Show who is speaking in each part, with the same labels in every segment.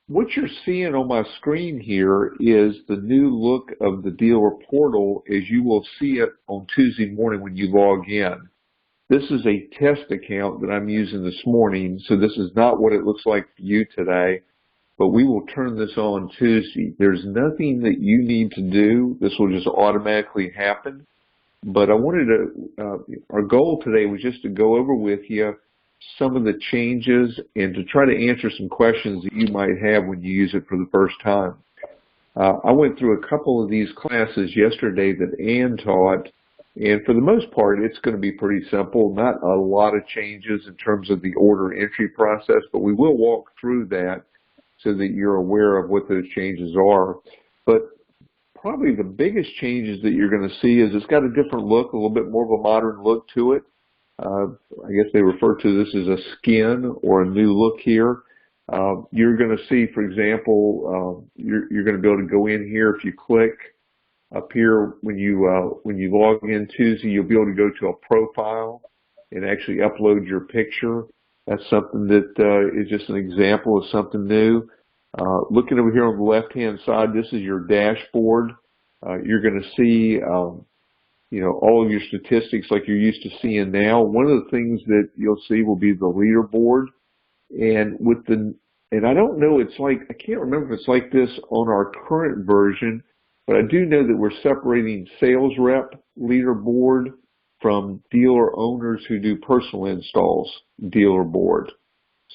Speaker 1: what you're seeing on my screen here is the new look of the dealer portal as you will see it on Tuesday morning when you log in. This is a test account that I'm using this morning, so this is not what it looks like for you today, but we will turn this on Tuesday. There's nothing that you need to do. This will just automatically happen. But I wanted to, our goal today was just to go over with you some of the changes and to try to answer some questions that you might have when you use it for the first time. I went through a couple of these classes yesterday that Ann taught, and for the most part, it's going to be pretty simple. Not a lot of changes in terms of the order entry process, but we will walk through that so that you're aware of what those changes are. But probably the biggest changes that you're going to see is it's got a different look, a little bit more of a modern look to it. I guess they refer to this as a skin or a new look here. You're going to see, for example, you're going to be able to go in here. If you click up here when you log in Tuesday, you'll be able to go to a profile and actually upload your picture. That's something that is just an example of something new. Looking over here on the left-hand side, this is your dashboard. You're going to see all of your statistics like you're used to seeing now. One of the things that you'll see will be the leaderboard. And I don't know, I can't remember if it's like this on our current version, but I do know that we're separating sales rep leaderboard from dealer owners who do personal installs dealer board.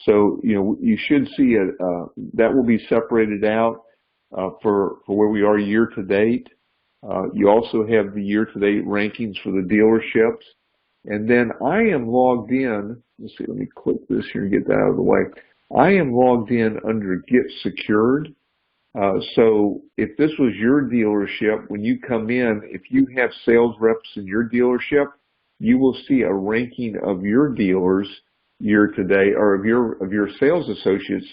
Speaker 1: So, you should see that will be separated out for where we are year to date. You also have the year to date rankings for the dealerships. And then I am logged in. Let's see, let me click this here and get that out of the way. I am logged in under Get Secured. So if this was your dealership, when you come in, if you have sales reps in your dealership, you will see a ranking of your dealers year to date, or of your sales associates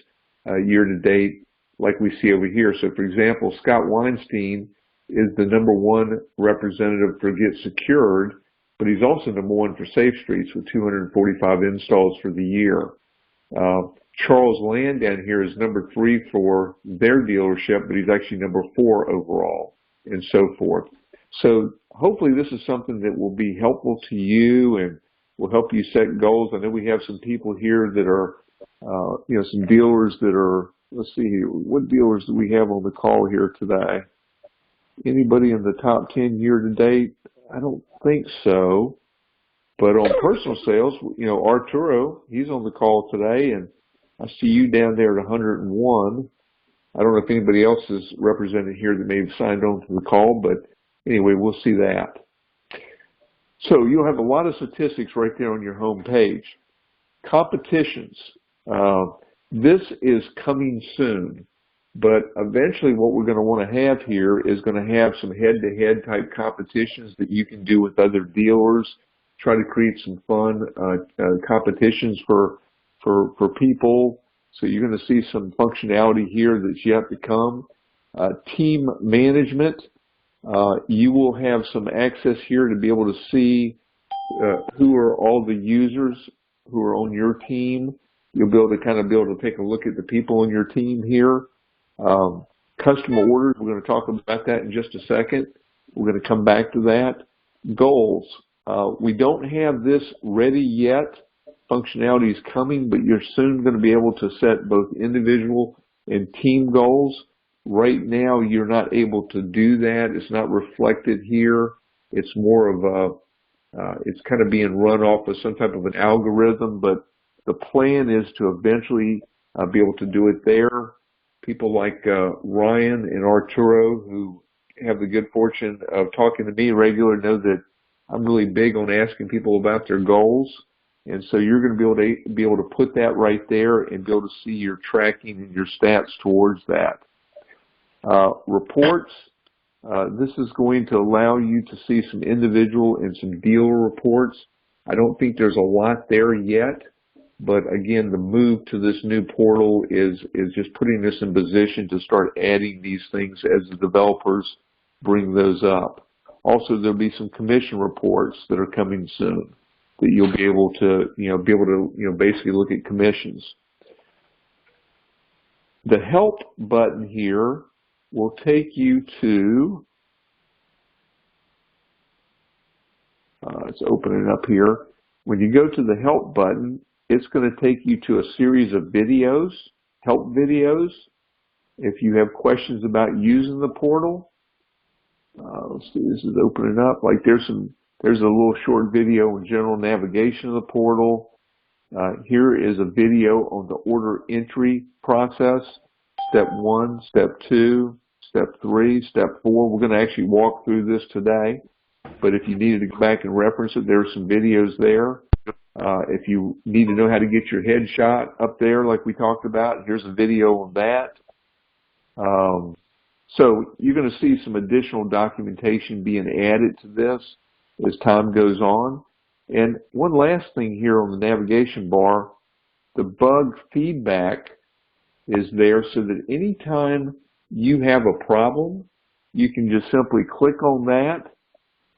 Speaker 1: year to date, like we see over here. So for example, Scott Weinstein is the #1 representative for Get Secured, but he's also #1 for Safe Streets with 245 installs for the year. Charles Land down here is #3 for their dealership, but he's actually #4 overall, and so forth. So hopefully this is something that will be helpful to you and will help you set goals. I know we have some people here that are, some dealers that are, let's see here, what dealers do we have on the call here today? Anybody in the top 10 year to date? I don't think so. But on personal sales, Arturo, he's on the call today, and I see you down there at 101. I don't know if anybody else is represented here that may have signed on to the call, but anyway, we'll see that. So you'll have a lot of statistics right there on your home page. Competitions. This is coming soon, but eventually what we're going to want to have here is going to have some head-to-head type competitions that you can do with other dealers. Try to create some fun competitions for people. So you're going to see some functionality here that's yet to come. Team management. You will have some access here to be able to see who are all the users who are on your team. You'll be able to take a look at the people on your team here. Customer orders, we're going to talk about that in just a second. We're going to come back to that. Goals. We don't have this ready yet. Functionality is coming, but you're soon going to be able to set both individual and team goals. Right now, you're not able to do that. It's not reflected here. It's more of it's kind of being run off of some type of an algorithm, but the plan is to eventually be able to do it there. People like Ryan and Arturo, who have the good fortune of talking to me regularly, know that I'm really big on asking people about their goals. And so you're going to be able to put that right there and be able to see your tracking and your stats towards that. Reports. This is going to allow you to see some individual and some dealer reports. I don't think there's a lot there yet, but again, the move to this new portal is just putting us in position to start adding these things as the developers bring those up. Also, there'll be some commission reports that are coming soon that you'll be able to, basically look at commissions. The Help button here will take you to, let's open it up here. When you go to the Help button, it's going to take you to a series of videos, help videos. If you have questions about using the portal, let's see, this is opening up. Like there's a little short video on general navigation of the portal. Here is a video on the order entry process, step 1, step 2, step 3, step 4. We're going to actually walk through this today, but if you needed to go back and reference it, there are some videos there. If you need to know how to get your headshot up there like we talked about, here's a video on that. So you're going to see some additional documentation being added to this as time goes on. And one last thing here on the navigation bar, the bug feedback is there so that anytime you have a problem, you can just simply click on that,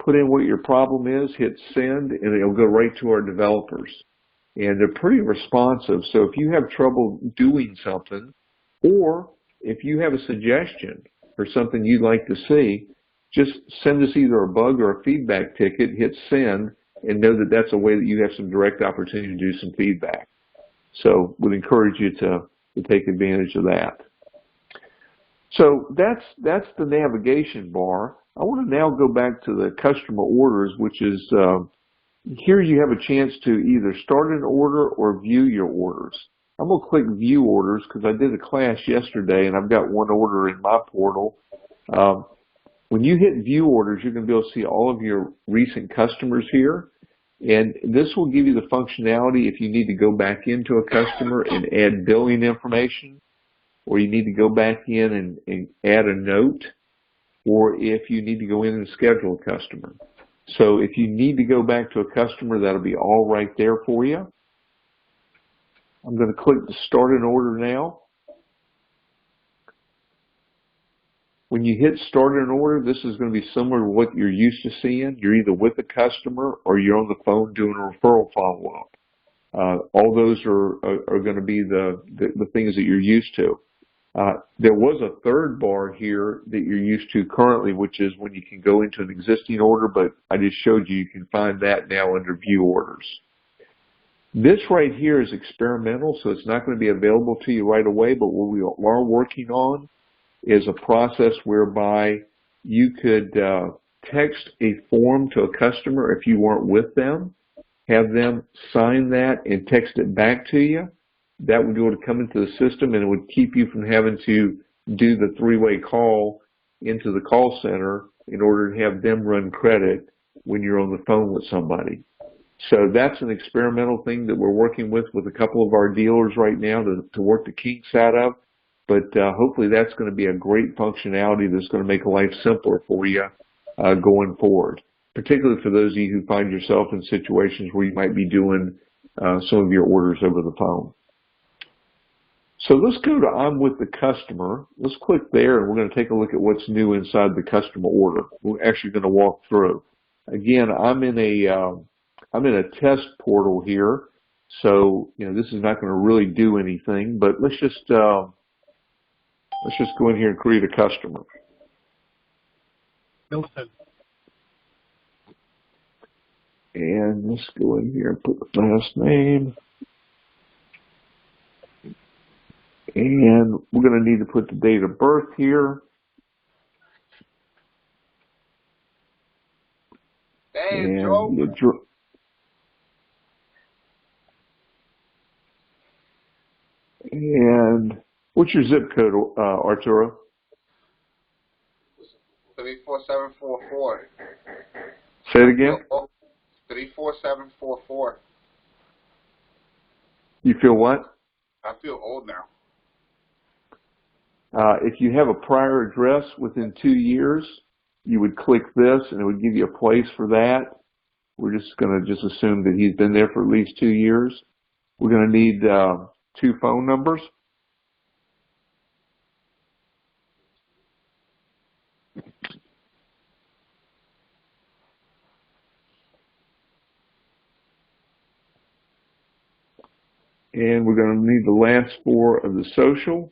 Speaker 1: put in what your problem is, hit send, and it'll go right to our developers. And they're pretty responsive. So if you have trouble doing something, or if you have a suggestion or something you'd like to see, just send us either a bug or a feedback ticket, hit send, and know that that's a way that you have some direct opportunity to do some feedback. So we'd encourage you to take advantage of that. So that's the navigation bar. I want to now go back to the customer orders, which is here you have a chance to either start an order or view your orders. I'm going to click View Orders because I did a class yesterday and I've got one order in my portal. When you hit View Orders, you're going to be able to see all of your recent customers here. And this will give you the functionality if you need to go back into a customer and add billing information, or you need to go back in and add a note, or if you need to go in and schedule a customer. So if you need to go back to a customer, that'll be all right there for you. I'm going to click to start an order now. When you hit start an order, this is going to be similar to what you're used to seeing. You're either with a customer or you're on the phone doing a referral follow-up. All those are going to be the things that you're used to. There was a third bar here that you're used to currently, which is when you can go into an existing order, but I just showed you can find that now under View Orders. This right here is experimental, so it's not going to be available to you right away, but what we are working on is a process whereby you could text a form to a customer if you weren't with them, have them sign that and text it back to you. That would be able to come into the system and it would keep you from having to do the three-way call into the call center in order to have them run credit when you're on the phone with somebody. So that's an experimental thing that we're working with a couple of our dealers right now to work the kinks out of. But hopefully that's going to be a great functionality that's going to make life simpler for you going forward, particularly for those of you who find yourself in situations where you might be doing some of your orders over the phone. So let's go to I'm with the customer. Let's click there, and we're going to take a look at what's new inside the customer order. We're actually going to walk through. Again, I'm in a test portal here, so this is not going to really do anything. But let's just go in here and create a customer.
Speaker 2: Milton.
Speaker 1: And let's go in here and put the last name. And we're going to need to put the date of birth here.
Speaker 2: Hey, Joe.
Speaker 1: And what's your zip code, Arturo?
Speaker 2: 34744.
Speaker 1: Say it again.
Speaker 2: 34744.
Speaker 1: You feel what?
Speaker 2: I feel old now.
Speaker 1: If you have a prior address within 2 years, you would click this and it would give you a place for that. We're just going to assume that he's been there for at least 2 years. We're going to need 2 phone numbers. And we're going to need the last 4 of the social.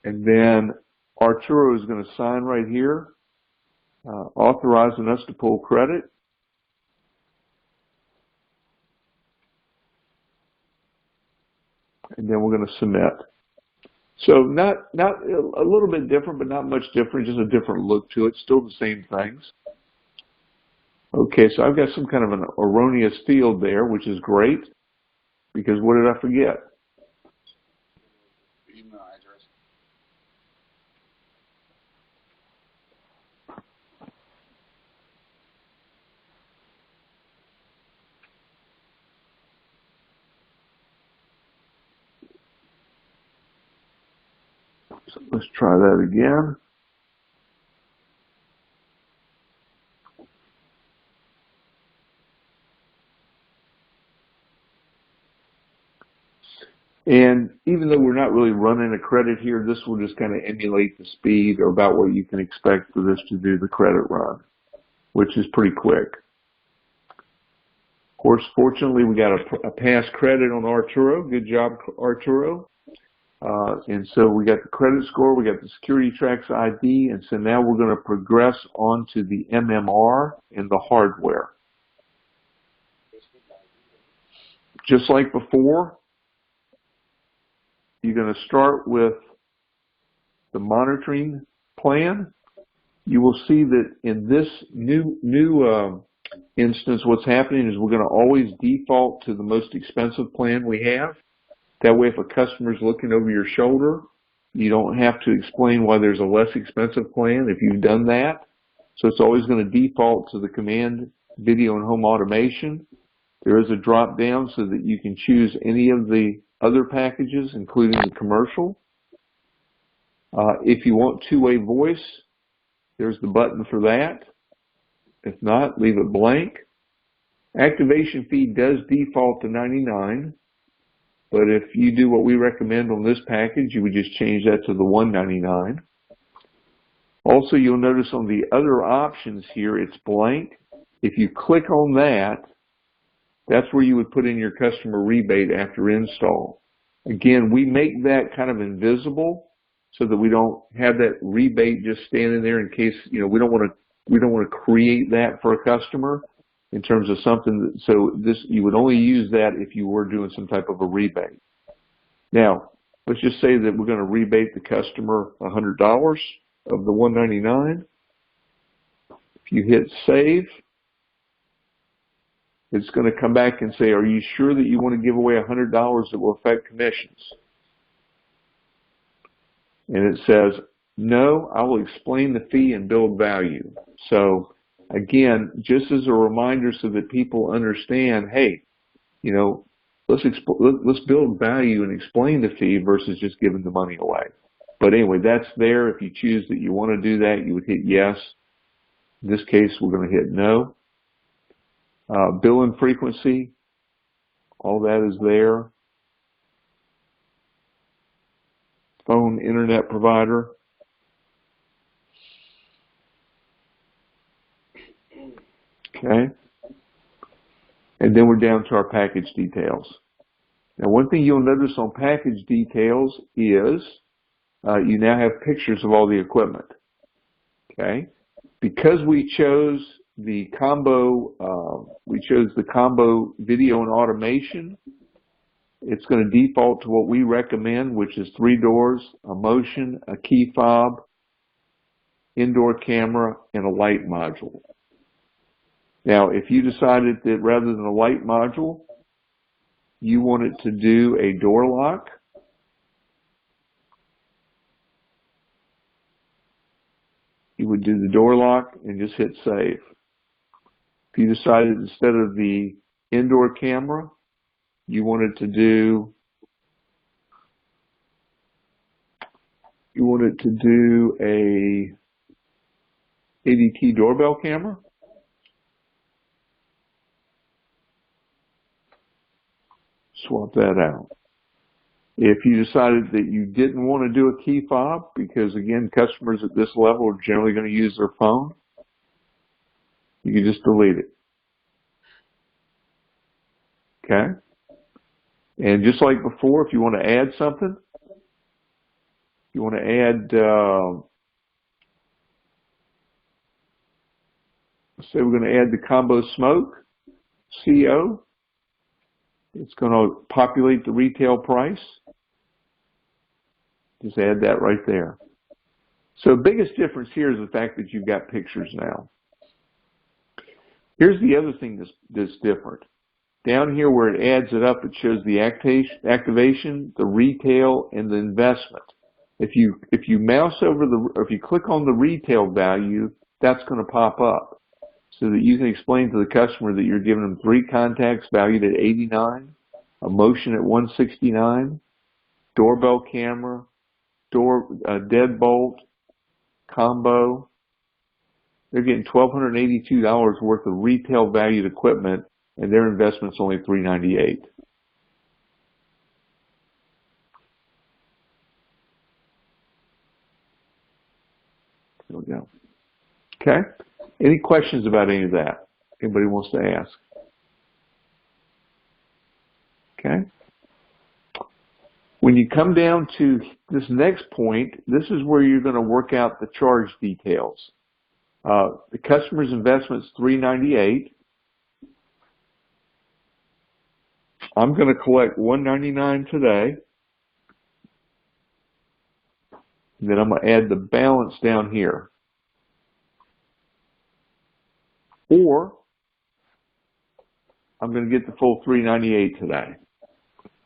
Speaker 1: And then Arturo is going to sign right here, authorizing us to pull credit. And then we're going to submit. So not a little bit different, but not much different, just a different look to it. Still the same things. Okay, so I've got some kind of an erroneous field there, which is great, because what did I forget?
Speaker 2: Email address.
Speaker 1: So let's try that again. And even though we're not really running a credit here, this will just kind of emulate the speed or about what you can expect for this to do the credit run, which is pretty quick. Of course, fortunately, we got a pass credit on Arturo. Good job, Arturo. And so we got the credit score, we got the security tracks ID, and so now we're going to progress on to the MMR and the hardware. Just like before, you're going to start with the monitoring plan. You will see that in this new instance, what's happening is we're going to always default to the most expensive plan we have. That way, if a customer is looking over your shoulder, you don't have to explain why there's a less expensive plan if you've done that. So it's always going to default to the command video and home automation. There is a drop down so that you can choose any of the other packages, including the commercial. If you want two-way voice, there's the button for that. If not, leave it blank. Activation fee does default to $99. But if you do what we recommend on this package, you would just change that to the $199. Also, you'll notice on the other options here, it's blank. If you click on that, that's where you would put in your customer rebate after install. Again, we make that kind of invisible so that we don't have that rebate just standing there in case, you know, we don't want to create that for a customer. In terms of something, so this you would only use that if you were doing some type of a rebate. Now, let's just say that we're going to rebate the customer $100 of the $199. If you hit save, it's going to come back and say, are you sure that you want to give away $100 that will affect commissions? And it says, no, I will explain the fee and build value. So again, just as a reminder so that people understand, hey, you know, let's build value and explain the fee versus just giving the money away. But anyway, that's there. If you choose that you want to do that, you would hit yes. In this case, we're going to hit no. Billing frequency, all that is there. Phone, internet provider. Okay. And then we're down to our package details. Now, one thing you'll notice on package details is you now have pictures of all the equipment. Okay. Because we chose the combo video and automation, it's going to default to what we recommend, which is 3 doors, a motion, a key fob, indoor camera, and a light module. Now, if you decided that rather than a light module, you wanted to do a door lock, you would do the door lock and just hit save. If you decided instead of the indoor camera, you wanted to do a ADT doorbell camera, swap that out. If you decided that you didn't want to do a key fob, because again, customers at this level are generally going to use their phone, you can just delete it. Okay? And just like before, if you want to add something, You want to add, say we're going to add the combo smoke, CO. It's going to populate the retail price. Just add that right there. So the biggest difference here is the fact that you've got pictures now. Here's the other thing that's different. Down here where it adds it up, it shows the activation, the retail, and the investment. If you mouse over or if you click on the retail value, that's going to pop up so that you can explain to the customer that you're giving them 3 contacts valued at $89, a motion at $169, doorbell camera, deadbolt, combo. They're getting $1,282 worth of retail valued equipment, and their investment's only $398. There we go. Okay. Any questions about any of that? Anybody wants to ask? Okay. When you come down to this next point, this is where you're going to work out the charge details. The customer's investment's $398. I'm going to collect $199 today. And then I'm going to add the balance down here. Or I'm going to get the full $398 today.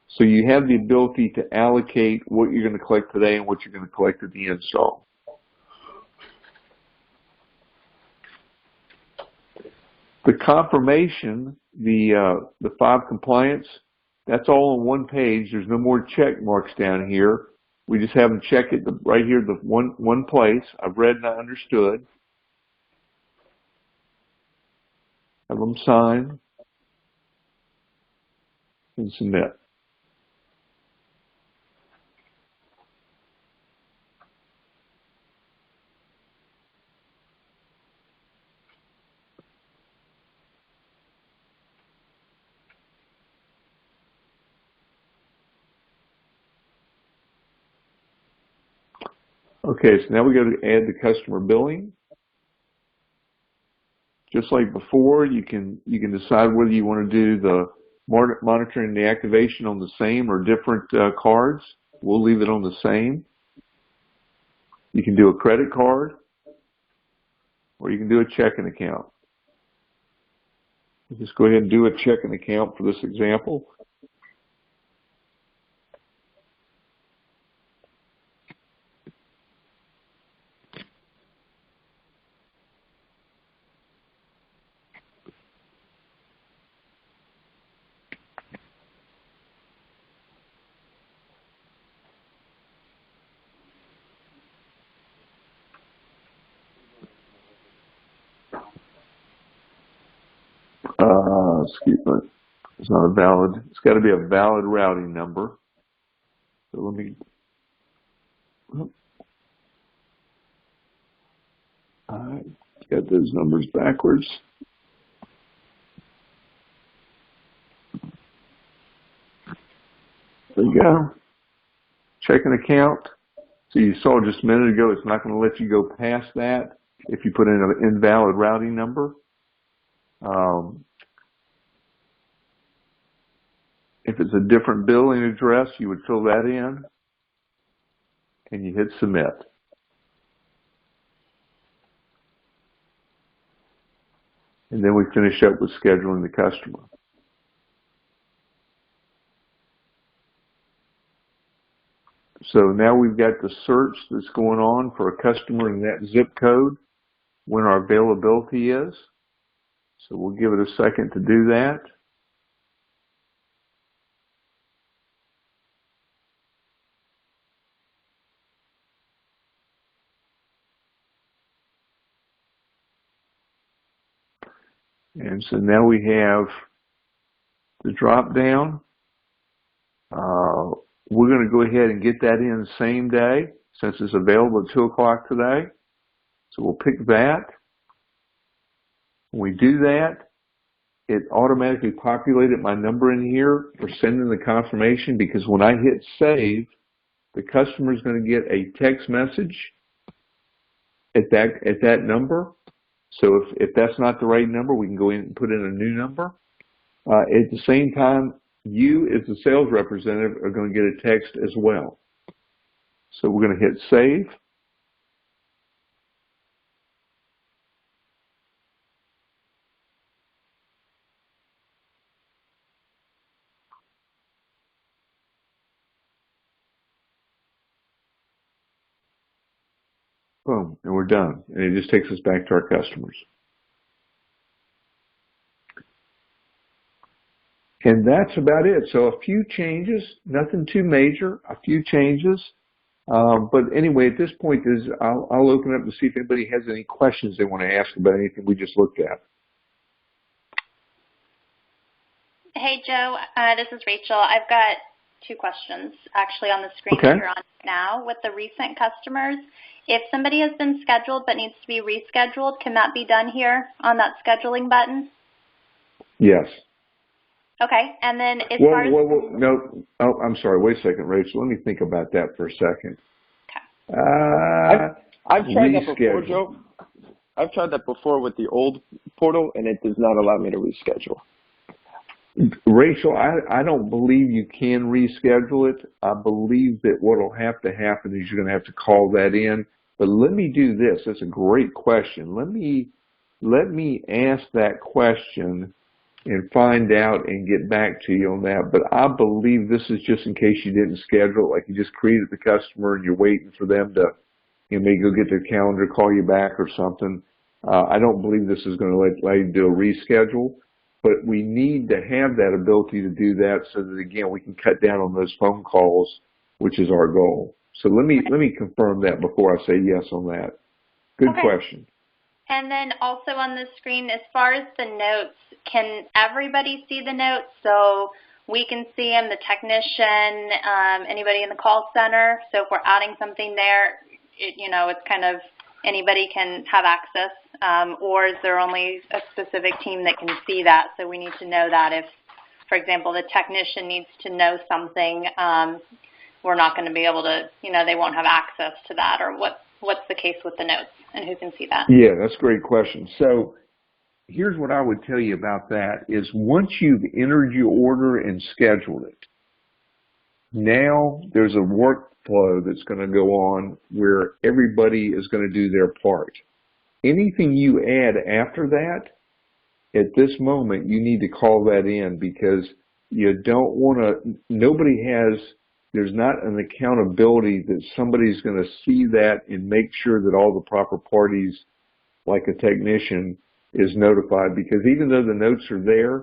Speaker 1: So you have the ability to allocate what you're going to collect today and what you're going to collect at the install. The confirmation, the fob compliance, that's all on one page. There's no more check marks down here. We just have them check it right here, the one place. I've read and I understood. Have them sign and submit. Okay, so now we go to add the customer billing. Just like before, you can decide whether you want to do the monitoring the activation on the same or different cards. We'll leave it on the same. You can do a credit card, or you can do a checking account. We'll just go ahead and do a checking account for this example. Excuse me, it's not a valid, it's got to be a valid routing number. So let me, I got those numbers backwards. There you go. Checking account. So you saw just a minute ago, it's not going to let you go past that if you put in an invalid routing number. If it's a different billing address, you would fill that in and you hit submit. And then we finish up with scheduling the customer. So now we've got the search that's going on for a customer in that zip code when our availability is. So we'll give it a second to do that. And so now we have the drop down. We're going to go ahead and get that in the same day since it's available at 2 o'clock today. So we'll pick that. When we do that, it automatically populated my number in here for sending the confirmation, because when I hit save, the customer is going to get a text message at that number. So if that's not the right number, we can go in and put in a new number. At the same time, you as the sales representative are going to get a text as well. So we're going to hit save. Boom, and we're done. And it just takes us back to our customers. And that's about it. So a few changes, nothing too major, a few changes. But anyway, at this point, I'll open up to see if anybody has any questions they want to ask about anything we just looked at.
Speaker 3: Hey, Joe. This is Rachel. I've got two questions actually on the screen
Speaker 1: Okay.
Speaker 3: that you're on now with the recent customers. If somebody has been scheduled but needs to be rescheduled, can that be done here on that scheduling button?
Speaker 1: Yes.
Speaker 3: Okay. And then as
Speaker 1: Well,
Speaker 3: far as...
Speaker 1: no. Oh, I'm sorry. Wait a second, Rachel. Let me think about that for a second.
Speaker 3: Okay.
Speaker 4: I've tried that before,
Speaker 1: reschedule.
Speaker 4: Joe. I've tried that before with the old portal, and it does not allow me to reschedule.
Speaker 1: Rachel, I don't believe you can reschedule it. I believe that what will have to happen is you're going to have to call that in. But let me do this. That's a great question. Let me ask that question and find out and get back to you on that. But I believe this is just in case you didn't schedule it, like you just created the customer and you're waiting for them to, maybe go get their calendar, call you back or something. I don't believe this is going to allow you to do a reschedule. But we need to have that ability to do that so that, again, we can cut down on those phone calls, which is our goal. So let me confirm that before I say yes on that. Good question.
Speaker 3: And then also on the screen, as far as the notes, can everybody see the notes? So we can see them, the technician, anybody in the call center. So if we're adding something there, it's kind of anybody can have access. Or is there only a specific team that can see that? So we need to know that if, for example, the technician needs to know something, we're not going to be able to, they won't have access to that. Or what's the case with the notes and who can see that?
Speaker 1: Yeah, that's a great question. So here's what I would tell you about that is once you've entered your order and scheduled it, now there's a workflow that's going to go on where everybody is going to do their part. Anything you add after that, at this moment, you need to call that in because you don't want to, there's not an accountability that somebody's going to see that and make sure that all the proper parties, like a technician, is notified. Because even though the notes are there,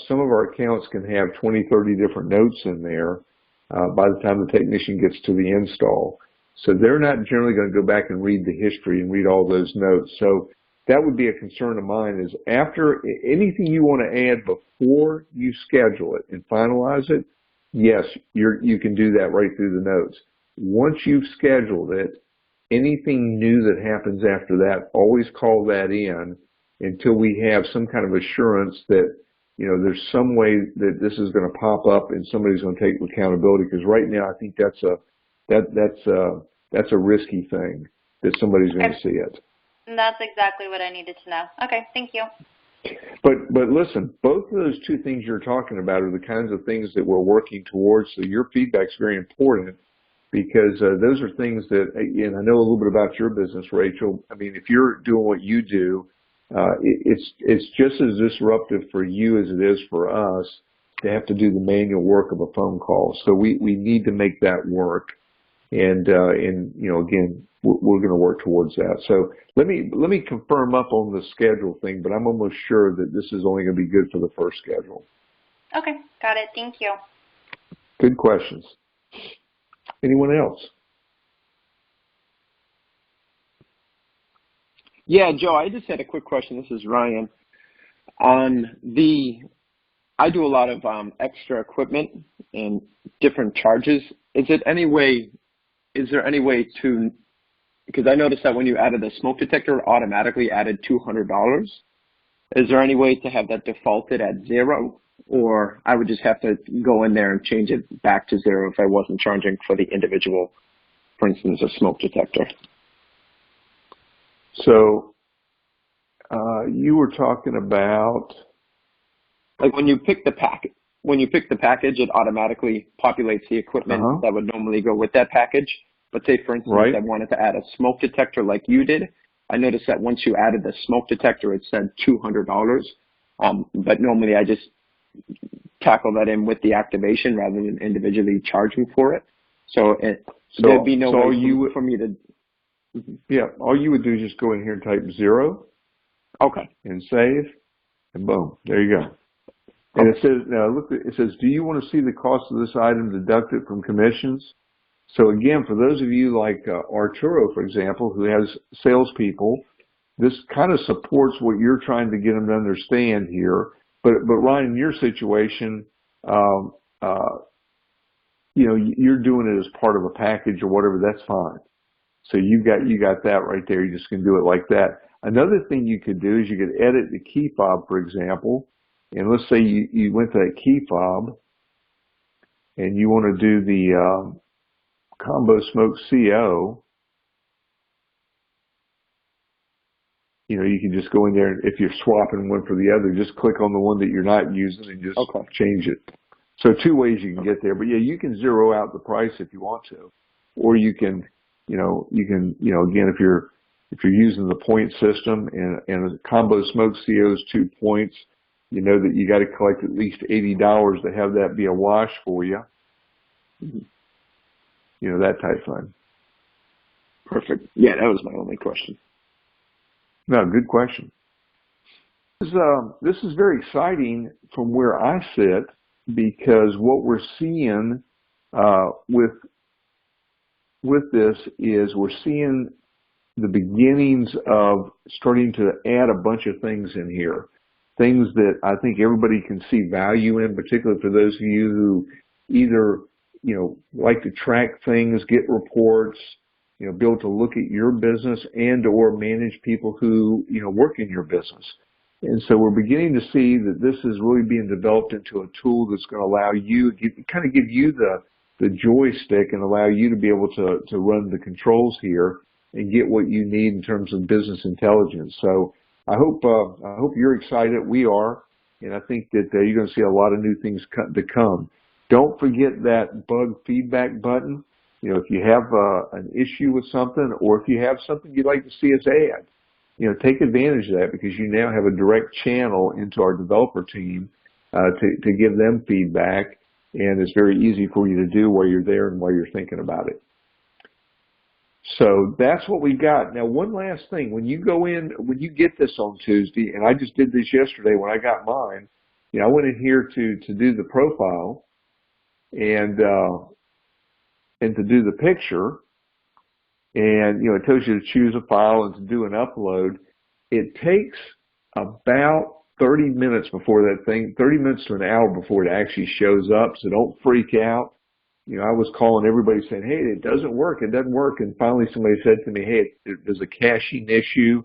Speaker 1: some of our accounts can have 20, 30 different notes in there by the time the technician gets to the install. So they're not generally going to go back and read the history and read all those notes. So that would be a concern of mine is after anything you want to add before you schedule it and finalize it, yes, you can do that right through the notes. Once you've scheduled it, anything new that happens after that, always call that in until we have some kind of assurance that, there's some way that this is going to pop up and somebody's going to take accountability. Because right now, I think that's a risky thing that somebody's going to see it.
Speaker 3: That's exactly what I needed to know. Okay, thank you.
Speaker 1: But listen, both of those two things you're talking about are the kinds of things that we're working towards. So your feedback's very important because those are things that, and I know a little bit about your business, Rachel. I mean, if you're doing what you do, it's just as disruptive for you as it is for us to have to do the manual work of a phone call. So we need to make that work. And again, we're going to work towards that. So let me confirm up on the schedule thing, but I'm almost sure that this is only going to be good for the first schedule.
Speaker 3: Okay, got it. Thank you.
Speaker 1: Good questions. Anyone else?
Speaker 4: Yeah, Joe, I just had a quick question. This is Ryan. I do a lot of extra equipment and different charges. Is there any way to, because I noticed that when you added the smoke detector, it automatically added $200. Is there any way to have that defaulted at 0? or I would just have to go in there and change it back to 0 if I wasn't charging for the individual, for instance, a smoke detector.
Speaker 1: So you were talking about,
Speaker 4: like when you pick the package, it automatically populates the equipment that would normally go with that package. But say, for instance, I wanted to add a smoke detector like you did. I noticed that once you added the smoke detector, it said $200. But normally I just tackle that in with the activation rather than individually charging for it. So there'd be no way for me to.
Speaker 1: Yeah, all you would do is just go in here and type 0.
Speaker 4: Okay.
Speaker 1: And save, and boom, there you go. And it says, now look, it says, do you want to see the cost of this item deducted from commissions? So again, for those of you like Arturo, for example, who has salespeople, this kind of supports what you're trying to get them to understand here. But Ryan, in your situation, you know, you're doing it as part of a package or whatever. That's fine. So you got that right there. You just can do it like that. Another thing you could do is you could edit the key fob, for example. And let's say you went to that key fob and you want to do the combo smoke CO. You know, you can just go in there, and if you're swapping one for the other, just click on the one that you're not using and just change it. So 2 ways you can get there. But yeah, you can zero out the price if you want to, or you can, again, if you're using the point system and a combo smoke CO is 2 points, you know that you got to collect at least $80 to have that be a wash for you. You know, that type thing.
Speaker 4: Perfect. Yeah, that was my only question.
Speaker 1: No, good question. This is very exciting from where I sit, because what we're seeing with this is we're seeing the beginnings of starting to add a bunch of things in here, things that I think everybody can see value in, particularly for those of you who either, like to track things, get reports, be able to look at your business and or manage people who, work in your business. And so we're beginning to see that this is really being developed into a tool that's going to allow you, kind of give you the joystick and allow you to be able to run the controls here and get what you need in terms of business intelligence. So I hope you're excited. We are. And I think that you're going to see a lot of new things to come. Don't forget that bug feedback button. If you have an issue with something, or if you have something you'd like to see us add, take advantage of that, because you now have a direct channel into our developer team to give them feedback, and it's very easy for you to do while you're there and while you're thinking about it. So that's what we got. Now, one last thing. When you go in, when you get this on Tuesday, and I just did this yesterday when I got mine, I went in here to do the profile and to do the picture, and it tells you to choose a file and to do an upload. It takes about 30 minutes before that thing, 30 minutes to an hour before it actually shows up, so don't freak out. I was calling everybody saying, hey, it doesn't work, and finally somebody said to me, hey, there's a caching issue,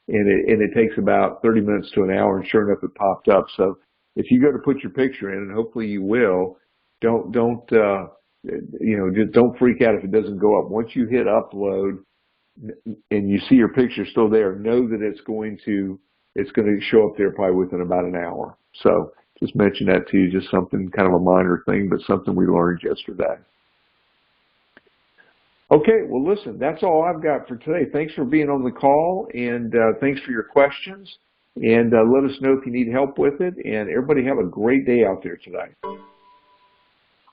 Speaker 1: and it takes about 30 minutes to an hour, and sure enough, it popped up. So if you go to put your picture in, and hopefully you will, just don't freak out if it doesn't go up. Once you hit upload and you see your picture still there, know that it's going to show up there probably within about an hour. So just mention that to you, just something kind of a minor thing, but something we learned yesterday. Okay, well, listen, that's all I've got for today. Thanks for being on the call, and thanks for your questions. And let us know if you need help with it. And everybody have a great day out there today.